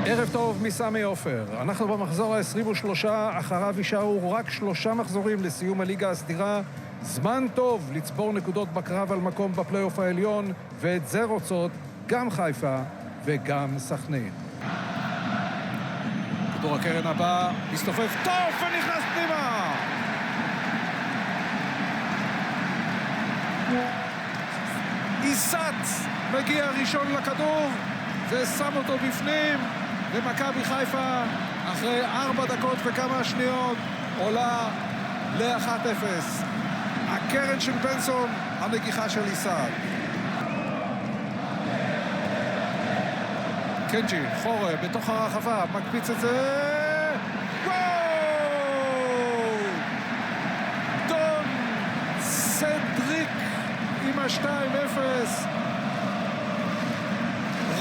ערב טוב מסמי עופר. אנחנו במחזור ה-23, אחריו יישארו רק 3 מחזורים לסיום הליגה הסדירה. זמן טוב לצבור נקודות בקרב על מקום בפלייאוף העליון, ואת זה רוצות גם חיפה וגם סכנין. כדור הקרן הבא, מסתובב טוב ונכנס פנימה! איסת מגיע ראשון לכדור ושם אותו בפנים, ומכבי חיפה אחרי 4 דקות וכמה שניות עולה ל-1-0. הקרן של בנסון, הנגיחה של איסת. קנג'י, חורה, בתוך הרחבה, מקפיץ את זה. גול! דון סדריק עם ה-2-0.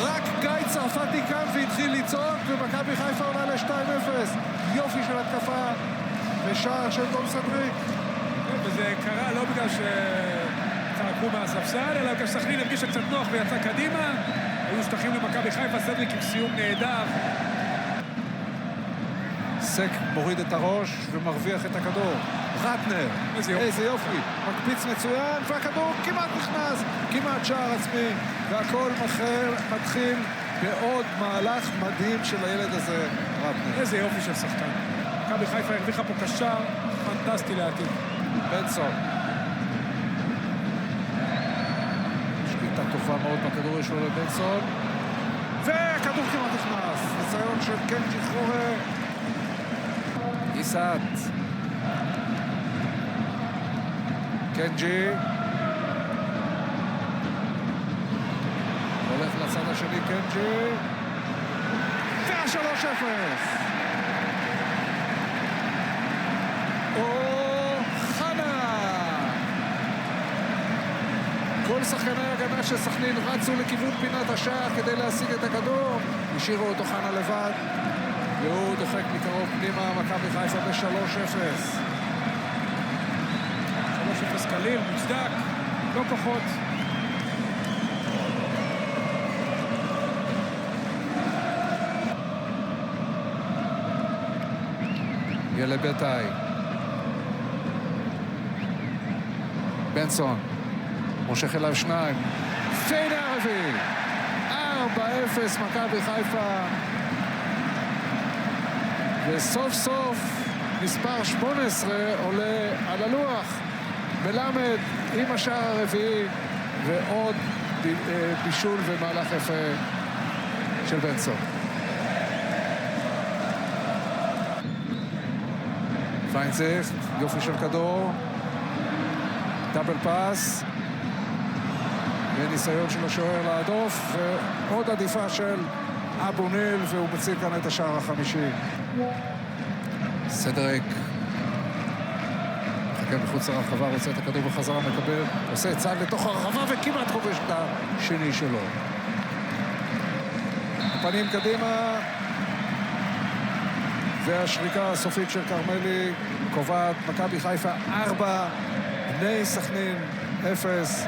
רק גיא צרפתי קם והתחיל לצעוק, ומכבי חיפה עולה ל-2-0. יופי של התקפה ושער של דון סדריק. וזה קרה לא בגלל שצעקו מהספסל, אלא בגלל שסכנין הרגישה קצת נוח ויצא קדימה. היו שטחים למכבי חיפה, סדריק עם סיום נהדר. סק מוריד את הראש ומרוויח את הכדור. רטנר, איזה יופי, מקפיץ מצוין, והכדור כמעט נכנס, כמעט שער עצמי, והכל מתחיל בעוד מהלך מדהים של הילד הזה, רטנר. איזה יופי של שחקן. מכבי חיפה הרוויחה פה קשר פנטסטי לעתיד. בנסון. שליטה טובה מאוד בכדור יש לו לבנסון, והכדור כמעט נכנס. ניסיון של קנג'י חורה. איסת. קנג'י. הולך לצד השני קנג'י. וה-3-0. כל שחקני ההגנה של סכנין רצו לכיוון פינת השער כדי להשיג את הכדור. השאירו אותו חנה לבד, והוא דוחק מקרוב פנימה. מכבי חיפה ב-3-0. 3-0 קליל, מוצדק, לא פחות. ילד ביתאי. בנסון. מושך אליו 2. פיינה הרביעי. 4-0 מכבי חיפה. וסוף סוף מספר 18 עולה על הלוח. מלמד עם השער הרביעי ועוד בישול ומהלך יפה של בנסון. פיינזיך, יופי של כדור. דאבל פאס. וניסיון של השוער להדוף, ועוד עדיפה של אבו ניל, והוא מציל כאן את השער החמישי. סדריק מחכה מחוץ לרחבה, רוצה את הכדור בחזרה, מקבל, עושה צעד לתוך הרחבה וכמעט חובש את השני שלו. הפנים קדימה, והשריקה הסופית של קרמלי קובעת מכבי חיפה 4, בני סכנין 0.